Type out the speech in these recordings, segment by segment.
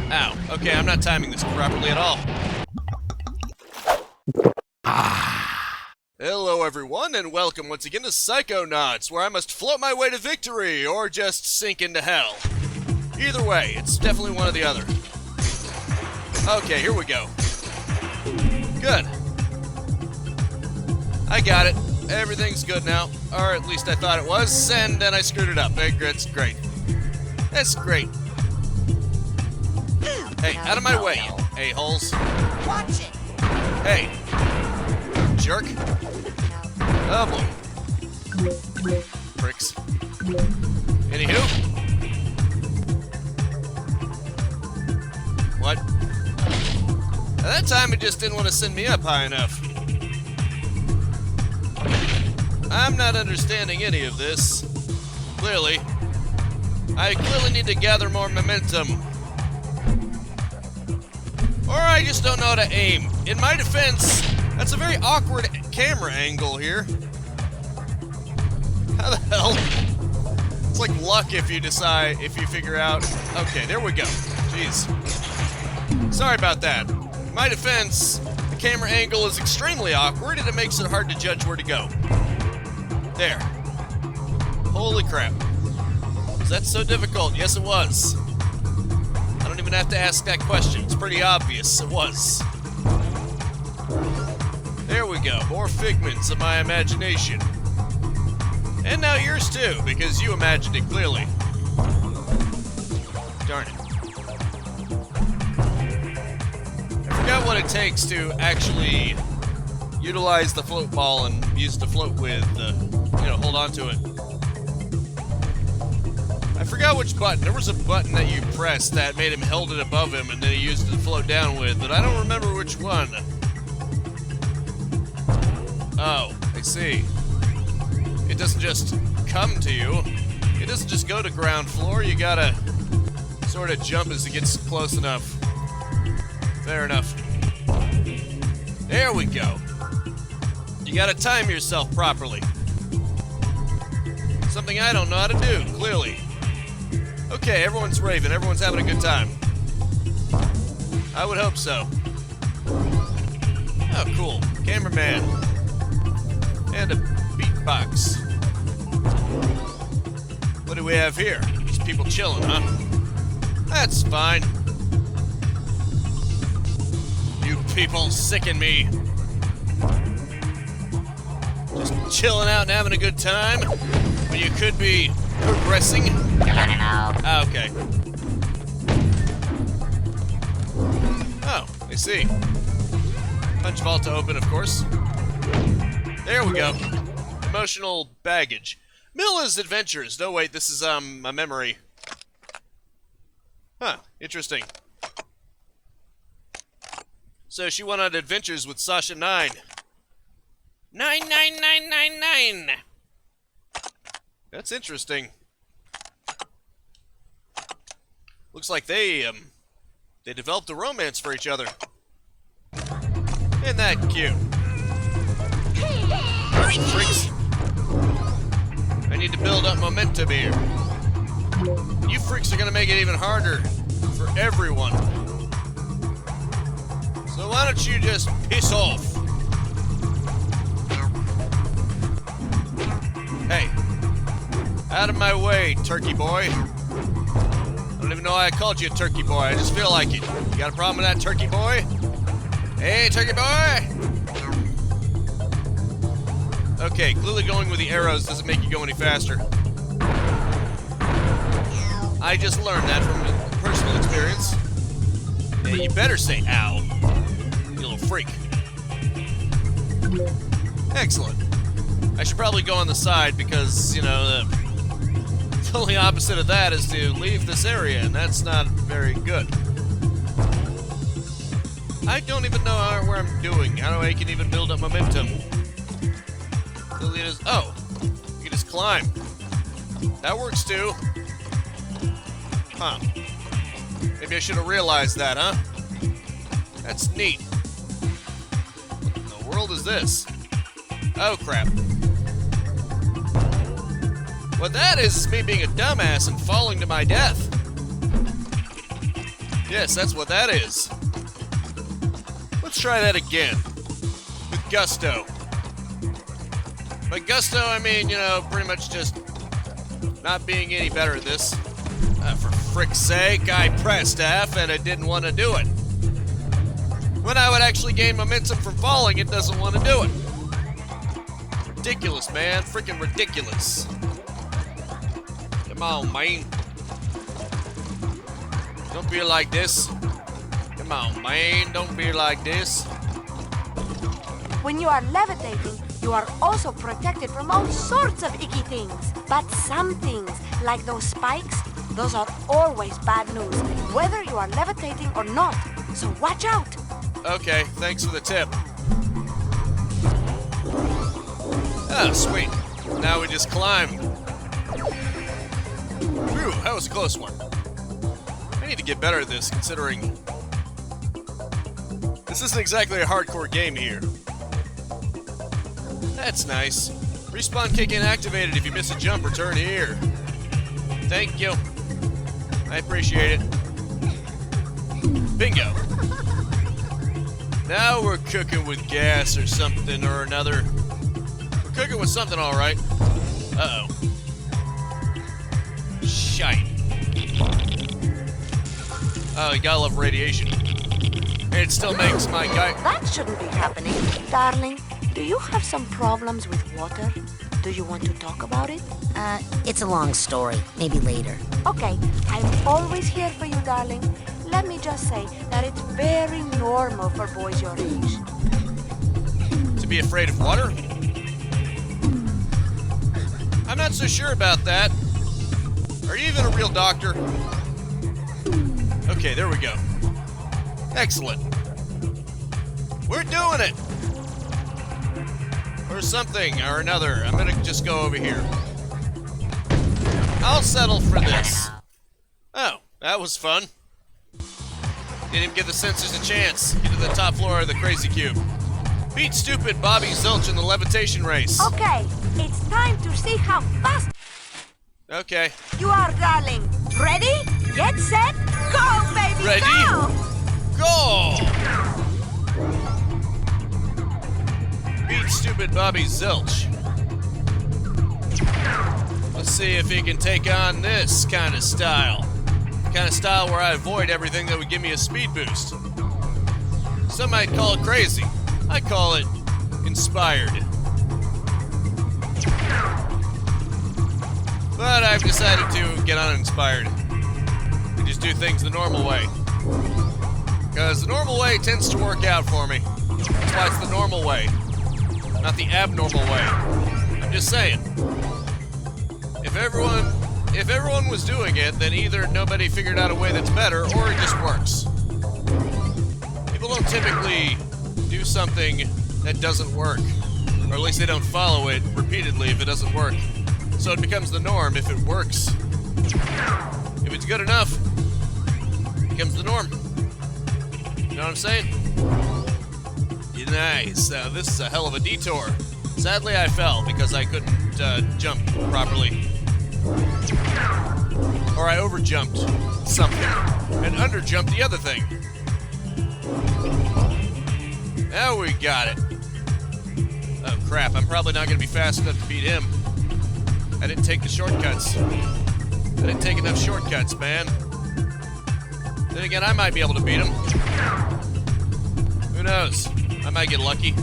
Ow. Okay, I'm not timing this properly at all. Hello everyone, and welcome once again to Psychonauts, where I must float my way to victory, or just sink into hell. Either way, it's definitely one or the other. Okay, here we go. Good. I got it. Everything's good now. Or at least I thought it was, and then I screwed it up. That's great. That's great. Hey, out of my way, you a-holes. Watch it. Hey. Jerk. Oh boy. Pricks. Anywho. What? At that time, it just didn't want to send me up high enough. I'm not understanding any of this. Clearly. I clearly need to gather more momentum. Or I just don't know how to aim. In my defense, that's a very awkward camera angle here. How the hell? It's like luck if you figure out. Okay, there we go. Jeez. Sorry about that. In my defense, the camera angle is extremely awkward and it makes it hard to judge where to go. There. Holy crap. Was that so difficult? Yes, it was. I don't even have to ask that question. It's pretty obvious. It was. There we go. More figments of my imagination. And now yours too, because you imagined it clearly. Darn it. I forgot what it takes to actually utilize the float ball and use it to float with, hold on to it. I forgot which button. There was a button that you pressed that made him held it above him and then he used it to float down with, but I don't remember which one. Oh, I see. It doesn't just come to you. It doesn't just go to ground floor. You gotta sort of jump as it gets close enough. Fair enough. There we go. You gotta time yourself properly. Something I don't know how to do, clearly. Okay, everyone's raving. Everyone's having a good time. I would hope so. Oh, cool. Cameraman. And a beatbox. What do we have here? Just people chilling, huh? That's fine. You people sicken me. Just chilling out and having a good time when you could be progressing. Okay. Oh, I see. Punch vault to open, of course. There we go. Emotional baggage. Milla's adventures. No, wait, this is, a memory. Huh, interesting. So she went on adventures with Sasha 9. 99999! That's interesting. Looks like they developed a romance for each other. Isn't that cute? Freaks. I need to build up momentum here. You freaks are gonna make it even harder for everyone. So why don't you just piss off? Hey. Out of my way, turkey boy. I don't even know why I called you a turkey boy. I just feel like it. You got a problem with that, turkey boy? Hey, turkey boy! Okay, clearly going with the arrows doesn't make you go any faster. I just learned that from personal experience. Yeah, you better say ow, you little freak. Excellent. I should probably go on the side because, the only opposite of that is to leave this area, and that's not very good. I don't even know where I'm doing. How do I can even build up momentum? Oh, you can just climb. That works too. Huh. Maybe I should have realized that, huh? That's neat. What in the world is this? Oh, crap. What that is me being a dumbass and falling to my death. Yes, that's what that is. Let's try that again. With gusto. By gusto, I mean, you know, pretty much just not being any better at this. For frick's sake, I pressed F and it didn't want to do it. When I would actually gain momentum from falling, it doesn't want to do it. Ridiculous, man. Freaking ridiculous. Come on, man. Don't be like this. Come on, man. Don't be like this. When you are levitating, you are also protected from all sorts of icky things. But some things, like those spikes, those are always bad news, whether you are levitating or not. So watch out. Okay, thanks for the tip. Oh, sweet. Now we just climb. Phew, that was a close one. I need to get better at this, considering this isn't exactly a hardcore game here. That's nice. Respawn kick inactivated. If you miss a jump, return here. Thank you. I appreciate it. Bingo. Now we're cooking with gas or something or another. We're cooking with something, all right. Uh-oh. Shite. Oh, you gotta love radiation. It still makes my guy... That shouldn't be happening. Darling, do you have some problems with water? Do you want to talk about it? It's a long story. Maybe later. Okay, I'm always here for you, darling. Let me just say that it's very normal for boys your age. To be afraid of water? I'm not so sure about that. Are you even a real doctor? Okay, there we go. Excellent. We're doing it! Or something or another. I'm gonna just go over here. I'll settle for this. Oh, that was fun. Didn't even give the sensors a chance. Get to the top floor of the Crazy Cube. Beat stupid Bobby Zilch in the levitation race. Okay, it's time to see how fast Okay. you are, darling. Ready? Get set, go, baby, Ready? go! Go! Beat stupid Bobby Zilch. Let's see if he can take on this kind of style. The kind of style where I avoid everything that would give me a speed boost. Some might call it crazy. I call it inspired. But I've decided to get uninspired and just do things the normal way. Because the normal way tends to work out for me. That's why it's the normal way, not the abnormal way. I'm just saying. If everyone was doing it, then either nobody figured out a way that's better, or it just works. People don't typically do something that doesn't work, or at least they don't follow it repeatedly if it doesn't work. So it becomes the norm if it works. If it's good enough, it becomes the norm. You know what I'm saying? Nice. This is a hell of a detour. Sadly, I fell because I couldn't jump properly. Or I overjumped something and underjumped the other thing. Now we got it. Oh crap, I'm probably not going to be fast enough to beat him. I didn't take the shortcuts. I didn't take enough shortcuts, man. Then again, I might be able to beat him. Who knows? I might get lucky.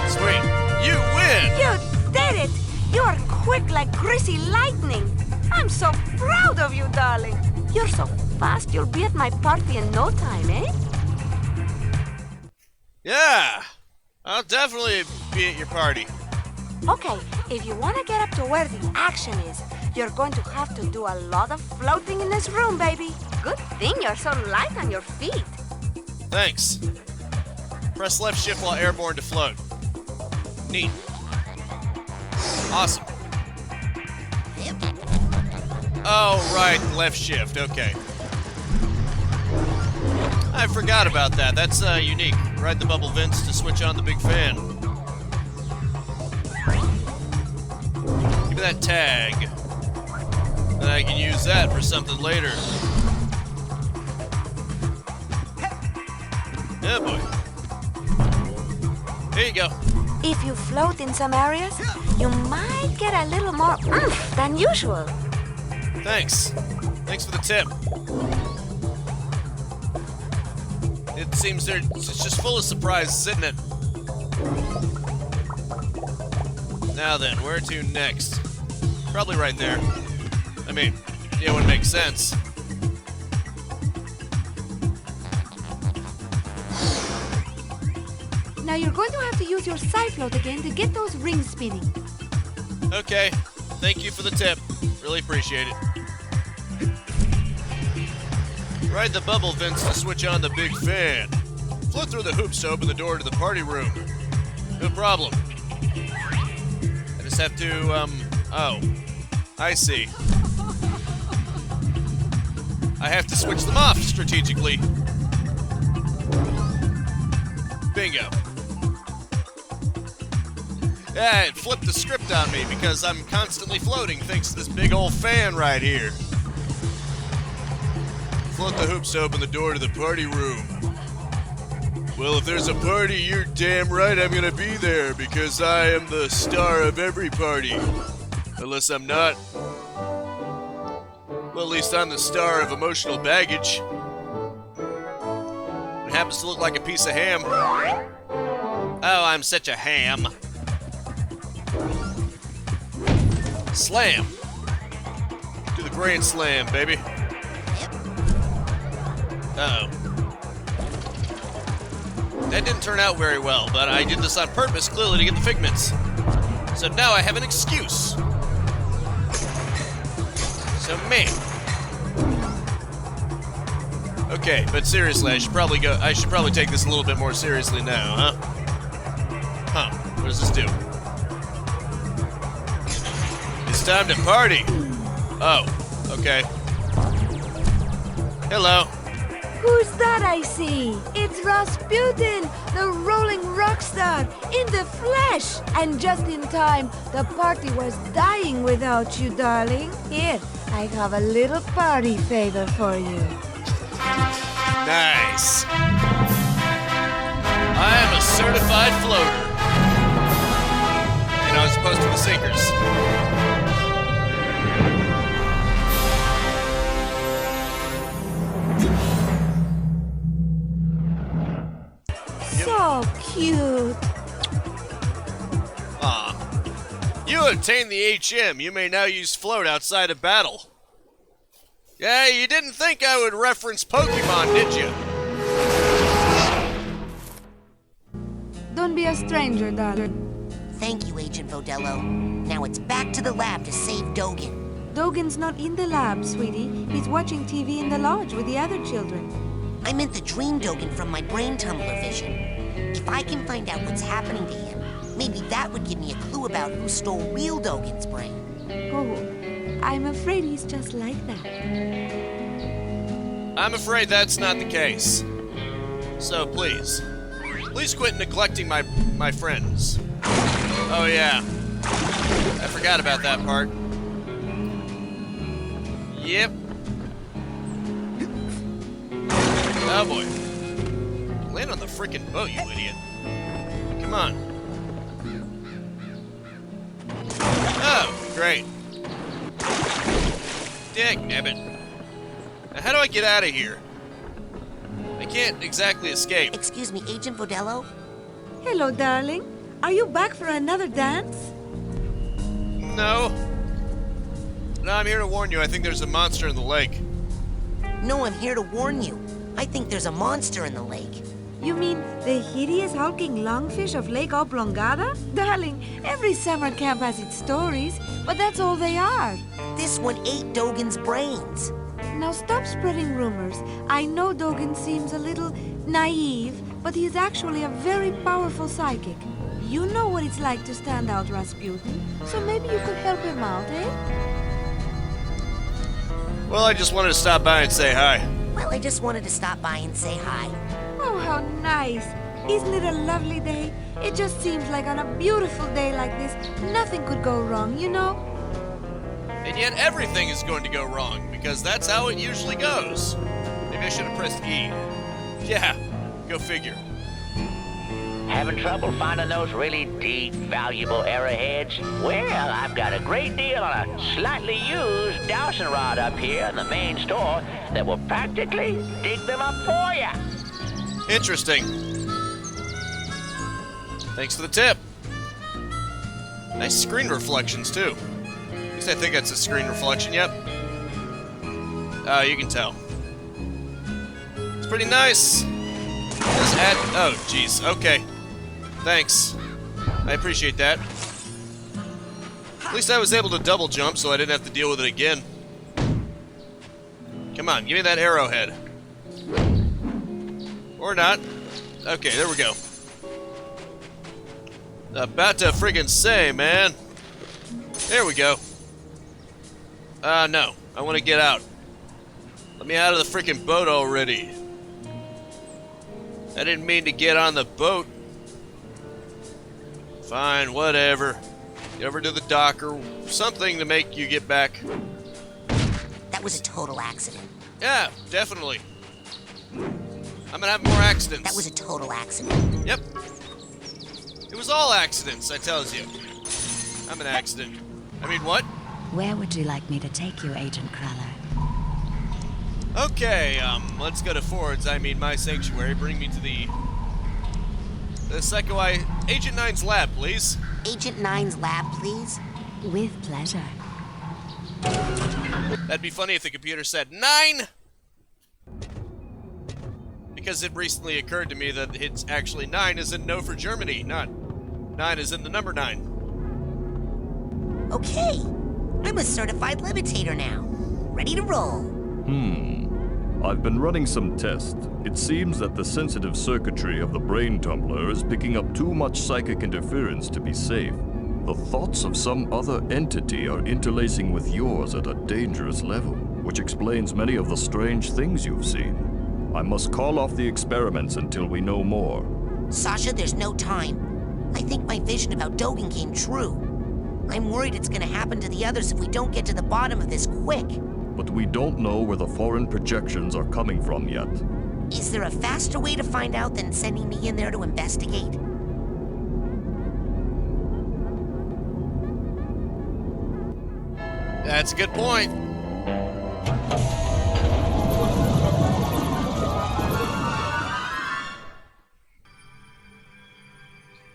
Sweet. You win! You did it! You are quick like greasy lightning. I'm so proud of you, darling. You're so fast, you'll be at my party in no time, eh? Yeah! I'll definitely be at your party. Okay, if you want to get up to where the action is, you're going to have to do a lot of floating in this room, baby. Good thing you're so light on your feet. Thanks. Press left shift while airborne to float. Neat. Awesome. Oh, right, left shift, okay. I forgot about that. That's unique. Ride the bubble vents to switch on the big fan. Give me that tag. Then I can use that for something later. Oh boy. Here you go. If you float in some areas, you might get a little more oomph than usual. Thanks. Thanks for the tip. It seems it's just full of surprises, isn't it? Now then, where to next? Probably right there. I mean, yeah, it would make sense. Now you're going to have to use your Psyfloat again to get those rings spinning. Okay. Thank you for the tip. Really appreciate it. Ride the bubble vents to switch on the big fan. Float through the hoops to open the door to the party room. No problem. I just have to, oh. I see. I have to switch them off strategically. Bingo. Yeah, it flipped the script on me because I'm constantly floating thanks to this big old fan right here. Float the hoops to open the door to the party room. Well, if there's a party, you're damn right I'm gonna be there because I am the star of every party. Unless I'm not. Well, at least I'm the star of emotional baggage. It happens to look like a piece of ham. Oh, I'm such a ham. Slam. Do the grand slam, baby. Uh-oh. That didn't turn out very well, but I did this on purpose, clearly to get the figments. So now I have an excuse. So, man. Okay, but seriously, I should probably take this a little bit more seriously now, huh? Huh, what does this do? It's time to party. Oh, okay. Hello. Who's that I see? It's Rasputin, the rolling rock star, in the flesh. And just in time, the party was dying without you, darling. Here, I have a little party favor for you. Nice. I am a certified floater. You know, as opposed to the sinkers. So cute. Aw. You obtained the HM. You may now use float outside of battle. Yeah, you didn't think I would reference Pokemon, did you? Don't be a stranger, darling. Thank you, Agent Vodello. Now it's back to the lab to save Dogen. Dogen's not in the lab, sweetie. He's watching TV in the lodge with the other children. I meant the dream Dogen from my brain tumbler vision. If I can find out what's happening to him, maybe that would give me a clue about who stole real Dogen's brain. Oh, I'm afraid he's just like that. I'm afraid that's not the case. So please quit neglecting my friends. Oh yeah, I forgot about that part. Yep. Oh boy. Land on the frickin' boat, you idiot. Come on. Oh, great. Dagnabbit. Now how do I get out of here? I can't exactly escape. Excuse me, Agent Vodello? Hello, darling. Are you back for another dance? No. No, I'm here to warn you. I think there's a monster in the lake. No, I'm here to warn you. I think there's a monster in the lake. You mean the hideous hulking lungfish of Lake Oblongata? Darling, every summer camp has its stories, but that's all they are. This one ate Dogen's brains. Now stop spreading rumors. I know Dogen seems a little naive, but he is actually a very powerful psychic. You know what it's like to stand out, Rasputin, so maybe you could help him out, eh? Well, I just wanted to stop by and say hi. Well, I just wanted to stop by and say hi. Oh, how nice. Isn't it a lovely day? It just seems like on a beautiful day like this, nothing could go wrong, you know? And yet everything is going to go wrong, because that's how it usually goes. Maybe I should have pressed E. Yeah, Go figure. Having trouble finding those really deep, valuable arrowheads? Well, I've got a great deal on a slightly used dowsing rod up here in the main store that will practically dig them up for you. Interesting. Thanks for the tip. Nice screen reflections, too. At least I think that's a screen reflection, yep. Oh, you can tell. It's pretty nice. Just add... Oh, jeez. Okay. Thanks. I appreciate that. At least I was able to double jump, so I didn't have to deal with it again. Come on, give me that arrowhead. Or not. Okay, there we go. About to friggin' say, man. There we go. No. I want to get out. Let me out of the freaking boat already. I didn't mean to get on the boat. Fine, whatever. Get over to the dock or something to make you get back. That was a total accident. Yeah, definitely. I'm gonna have more accidents. That was a total accident. Yep. It was all accidents, I tells you. I'm an accident. I mean, what? Where would you like me to take you, Agent Crawler? Okay, let's go to Ford's, I mean my sanctuary. Bring me to the Agent 9's lab, please. Agent 9's lab, please? With pleasure. That'd be funny if the computer said 9! Because it recently occurred to me that it's actually 9 is in no for Germany, not 9 is in the number 9. Okay. I'm a certified levitator now. Ready to roll. I've been running some tests. It seems that the sensitive circuitry of the brain tumbler is picking up too much psychic interference to be safe. The thoughts of some other entity are interlacing with yours at a dangerous level, which explains many of the strange things you've seen. I must call off the experiments until we know more. Sasha, there's no time. I think my vision about Dogen came true. I'm worried it's gonna happen to the others if we don't get to the bottom of this quick. But we don't know where the foreign projections are coming from yet. Is there a faster way to find out than sending me in there to investigate? That's a good point.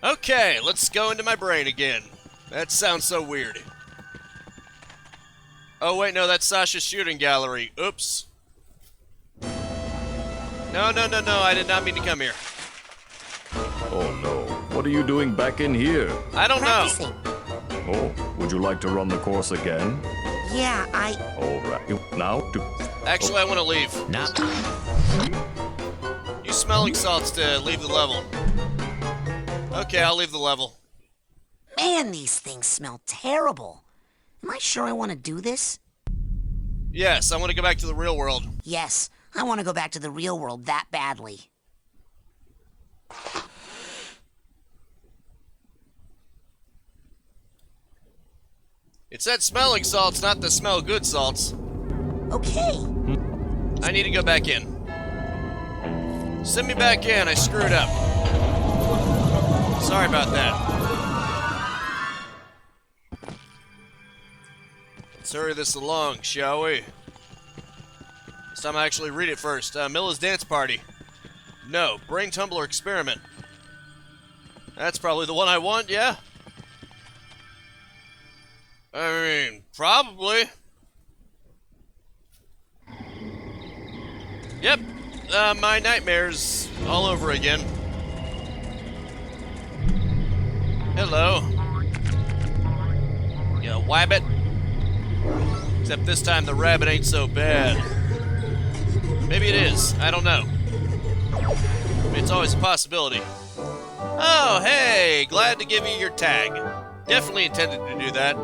Okay, let's go into my brain again. That sounds so weird. Oh, wait, no, that's Sasha's shooting gallery. Oops. No, I did not mean to come here. Oh no, what are you doing back in here? I don't know. Practicing. Oh, would you like to run the course again? Yeah, All right, now to... Actually, I want to leave. Nah. Use smelling salts to leave the level. Okay, I'll leave the level. Man, these things smell terrible. Am I sure I want to do this? Yes, I want to go back to the real world. Yes, I want to go back to the real world that badly. It said smelling salts, not the smell good salts. Okay. I need to go back in. Send me back in, I screwed up. Sorry about that. Let's hurry this along, shall we? This time I actually read it first. Milla's Dance Party. No, Brain Tumbler Experiment. That's probably the one I want, yeah? I mean, probably. Yep, my nightmares all over again. Hello. You wabbit. Except this time the rabbit ain't so bad. Maybe it is. I don't know. I mean, it's always a possibility. Oh, hey! Glad to give you your tag. Definitely intended to do that.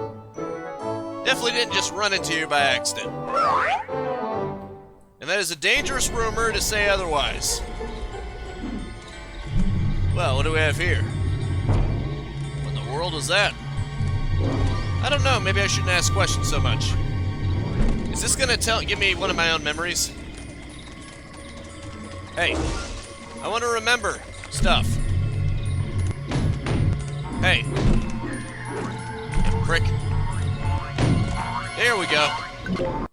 Definitely didn't just run into you by accident. And that is a dangerous rumor to say otherwise. Well, what do we have here? What in the world was that? I don't know, maybe I shouldn't ask questions so much. Is this gonna give me one of my own memories? Hey, I want to remember stuff. Hey. Prick. There we go.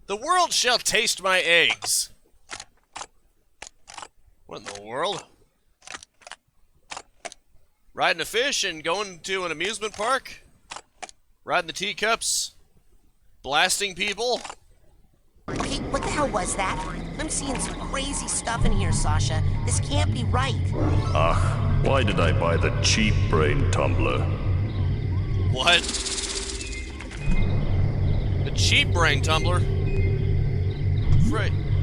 The world shall taste my eggs. What in the world? Riding a fish and going to an amusement park? Riding the teacups? Blasting people? Hey, what the hell was that? I'm seeing some crazy stuff in here, Sasha. This can't be right. Why did I buy the cheap brain tumbler? What? The cheap brain tumbler?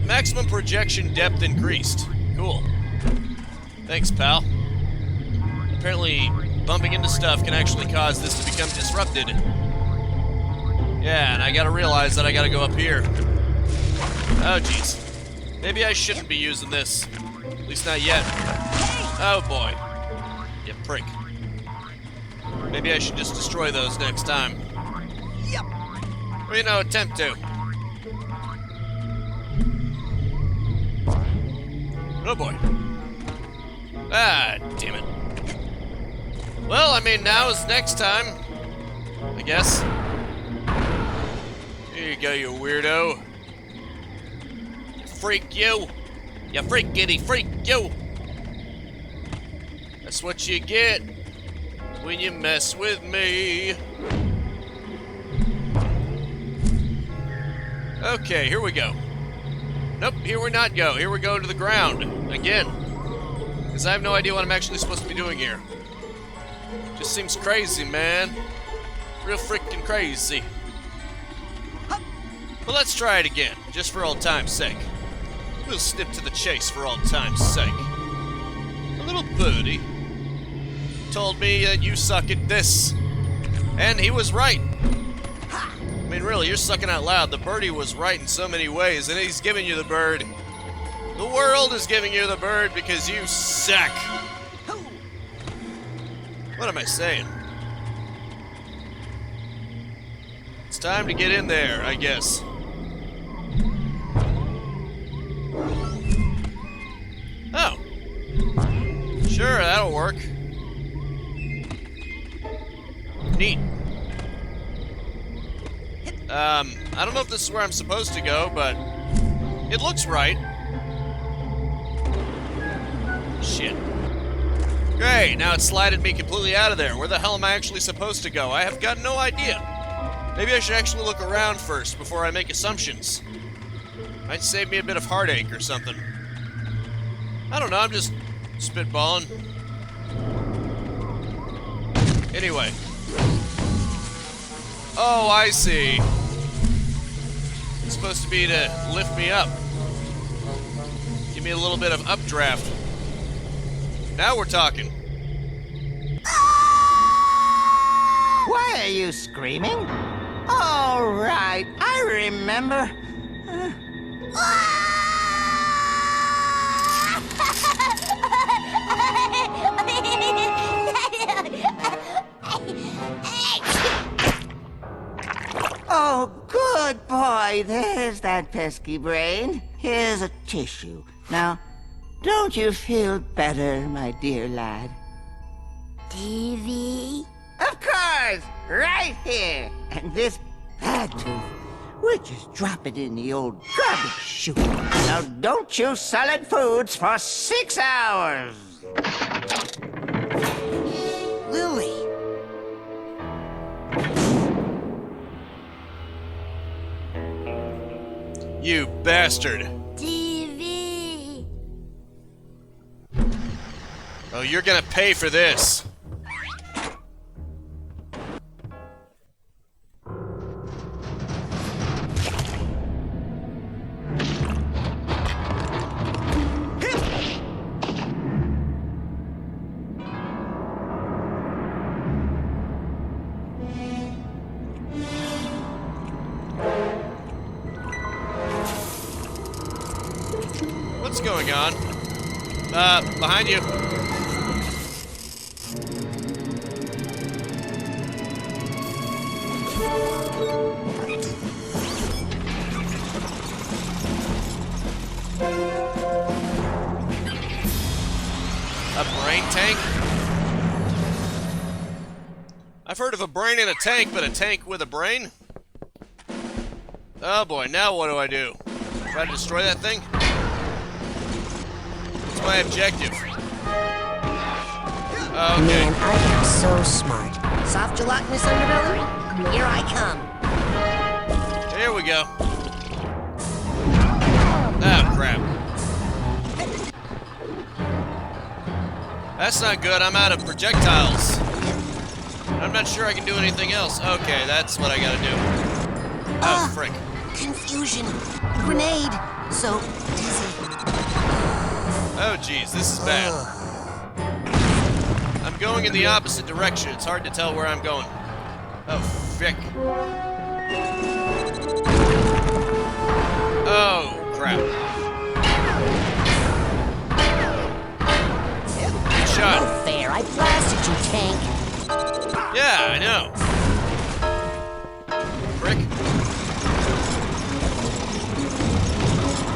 Maximum projection depth increased. Cool. Thanks, pal. Apparently, bumping into stuff can actually cause this to become disrupted. Yeah, and I gotta realize that I gotta go up here. Oh, jeez. Maybe I shouldn't be using this. At least not yet. Oh, boy. You prick. Maybe I should just destroy those next time. Yep. Or, you know, attempt to. Oh, boy. Ah, damn it. Well, I mean, now is next time. I guess. Here you go, you weirdo. Freak you. You freakity freak you. That's what you get when you mess with me. Okay, here we go. Nope, here we not go. Here we go to the ground. Again. Because I have no idea what I'm actually supposed to be doing here. Just seems crazy, man. Real freaking crazy. But let's try it again, just for old time's sake. We'll snip to the chase for old time's sake. A little birdie told me that you suck at this. And he was right. I mean, really, you're sucking out loud. The birdie was right in so many ways, and he's giving you the bird. The world is giving you the bird because you suck. What am I saying? It's time to get in there, I guess. Oh. Sure, that'll work. Neat. I don't know if this is where I'm supposed to go, but it looks right. Shit. Great, now it's slided me completely out of there. Where the hell am I actually supposed to go? I have got no idea. Maybe I should actually look around first before I make assumptions. Might save me a bit of heartache or something. I don't know, I'm just spitballing. Anyway. Oh, I see. It's supposed to be to lift me up. Give me a little bit of updraft. Now we're talking. Why are you screaming? All right, I remember. Oh, good boy. There's that pesky brain. Here's a tissue. Now, don't you feel better, my dear lad? TV? Of course! Right here! And this bad tooth, we'll just drop it in the old garbage chute. Now don't you solid foods for 6 hours! Lily. You bastard. TV. Oh, you're gonna pay for this. What's going on? Behind you. A brain tank? I've heard of a brain in a tank, but a tank with a brain? Oh boy, now what do I do? Try to destroy that thing? What's my objective? Okay. Man, I am so smart. Soft gelatinous underbelly? Here I come. Here we go. Oh, crap. That's not good. I'm out of projectiles. I'm not sure I can do anything else. Okay, that's what I gotta do. Oh, frick. Confusion. Grenade. So dizzy. Oh, geez, this is bad. I'm going in the opposite direction. It's hard to tell where I'm going. Oh, frick. Oh, crap. Good shot. No fair. I blasted you, tank. Yeah, I know. Frick.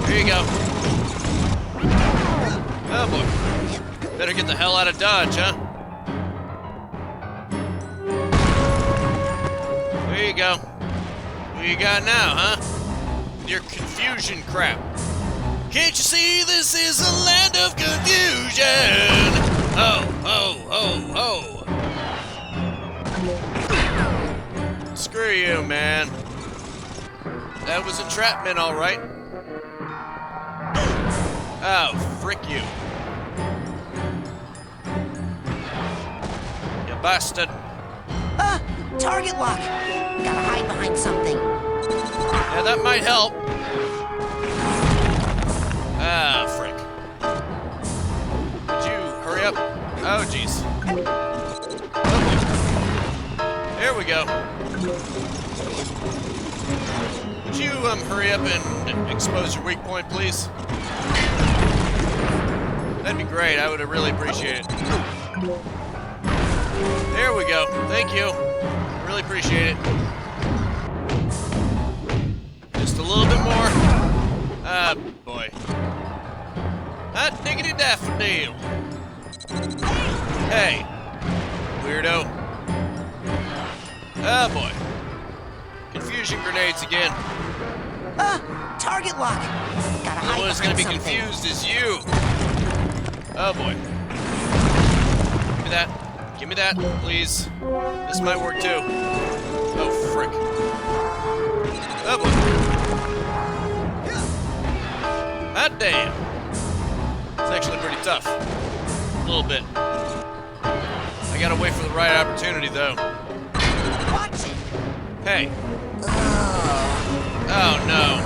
Here you go. Oh, boy. Better get the hell out of Dodge, huh? There you go. Who you got now, huh? Your confusion crap. Can't you see this is a land of confusion? Oh, oh, oh, oh. Screw you, man. That was entrapment, all right. Oh, frick you. You bastard. Target lock. Gotta hide behind something. Yeah, that might help. Ah, frick. Would you hurry up? Oh, jeez. Oh, there we go. Would you, hurry up and expose your weak point, please? That'd be great. I would really appreciate it. There we go. Thank you. Really appreciate it. Just a little bit more. Ah, boy. Hot diggity daffodil. Hey, weirdo. Ah, boy. Confusion grenades again. Target lock. Gotta The hide one who's gonna behind be something. confused is you. Oh, boy. Give me that. Give me that, please. This might work too. Oh, frick. Oh, boy. Hot damn. It's actually pretty tough. A little bit. I gotta wait for the right opportunity, though. Watch it. Hey. Oh, no.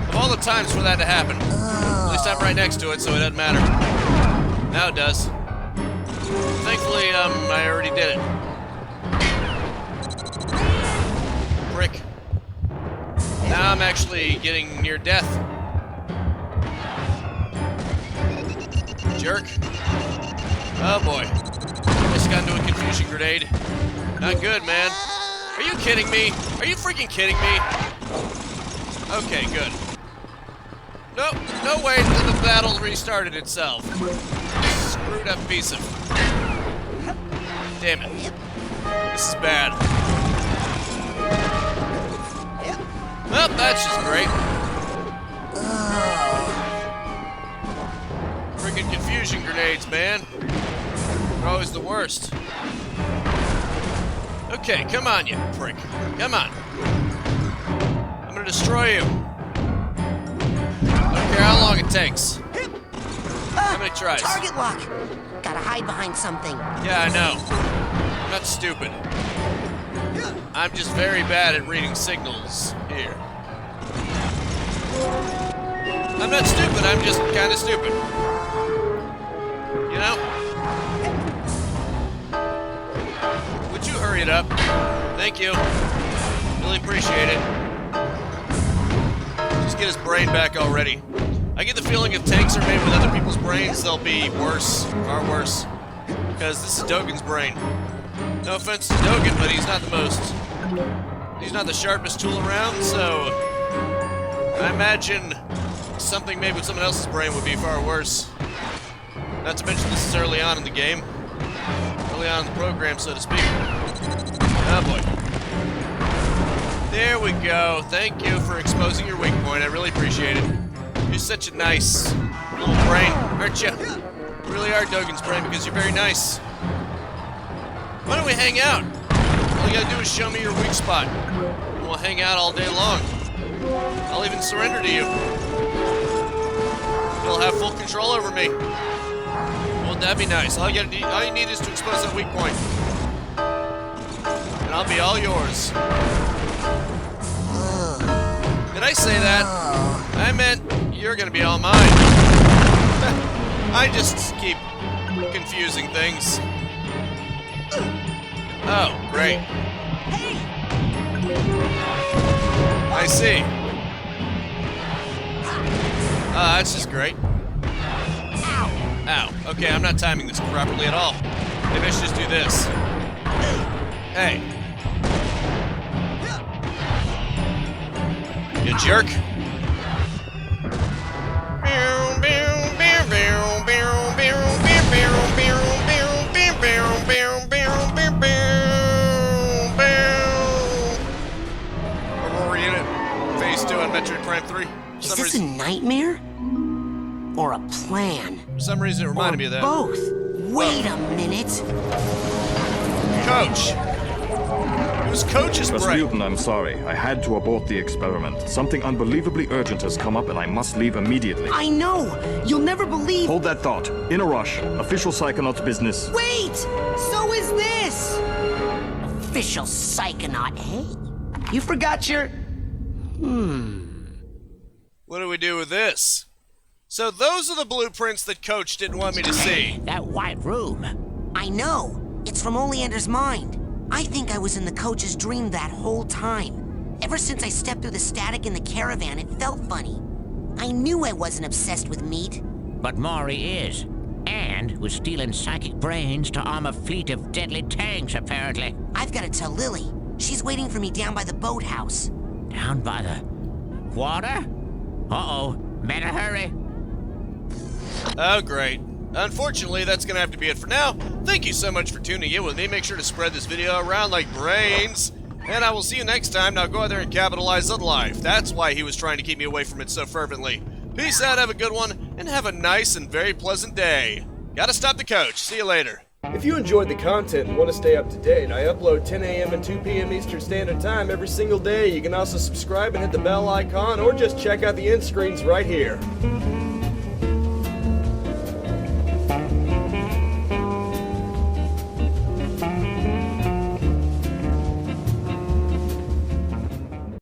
Of all the times for that to happen. At least I'm right next to it, so it doesn't matter. Now it does. Thankfully, I already did it. Frick. Now I'm actually getting near death. Jerk. Oh boy. Just got into a confusion grenade. Not good, man. Are you kidding me? Are you freaking kidding me? Okay, good. No, no way, the battle restarted itself. Screwed up piece of... Damn it. This is bad. Well, that's just great. Freaking confusion grenades, man. They're always the worst. Okay, come on, you prick. Come on. I'm gonna destroy you. I don't care how long it takes. How many tries? Target lock. Gotta hide behind something. Yeah, I know. I'm not stupid. I'm just very bad at reading signals here. I'm not stupid, I'm just kind of stupid. You know? Would you hurry it up? Thank you. Really appreciate it. Just get his brain back already. I get the feeling if tanks are made with other people's brains, they'll be worse, far worse. Because this is Dogen's brain. No offense to Dogen, but he's not the sharpest tool around, so I imagine something made with someone else's brain would be far worse. Not to mention this is early on in the game. Early on in the program, so to speak. Oh boy. There we go. Thank you for exposing your weak point. I really appreciate it. You're such a nice little brain, aren't you? You really are Dogen's brain because you're very nice. Why don't we hang out? All you gotta do is show me your weak spot. And we'll hang out all day long. I'll even surrender to you. You'll have full control over me. Won't that be nice? All you need is to expose that weak point. And I'll be all yours. Did I say that? I meant you're gonna be all mine. I just keep confusing things. Oh, great. I see. That's just great. Ow. Okay, I'm not timing this properly at all. Maybe I should just do this. Hey. You jerk. Aurora Unit, Phase 2 on Metroid Prime 3. Is this a nightmare? Or a plan? For some reason, it reminded me of that. Both. Wait a minute. Coach. It was Coach's brain. Rasputin, I'm sorry. I had to abort the experiment. Something unbelievably urgent has come up and I must leave immediately. I know! You'll never believe— Hold that thought. In a rush. Official Psychonauts business. Wait! So is this! Official Psychonaut, hey? You forgot your— What do we do with this? So those are the blueprints that Coach didn't want me to see. That white room. I know! It's from Oleander's mind. I think I was in the coach's dream that whole time. Ever since I stepped through the static in the caravan, it felt funny. I knew I wasn't obsessed with meat. But Maury is. And was stealing psychic brains to arm a fleet of deadly tanks, apparently. I've got to tell Lily. She's waiting for me down by the boathouse. Down by the water? Uh-oh. Better hurry. Oh, great. Unfortunately, that's going to have to be it for now. Thank you so much for tuning in with me. Make sure to spread this video around like brains. And I will see you next time. Now go out there and capitalize on life. That's why he was trying to keep me away from it so fervently. Peace out, have a good one, and have a nice and very pleasant day. Gotta stop the coach. See you later. If you enjoyed the content and want to stay up to date, I upload 10 a.m. and 2 p.m. Eastern Standard Time every single day. You can also subscribe and hit the bell icon, or just check out the end screens right here.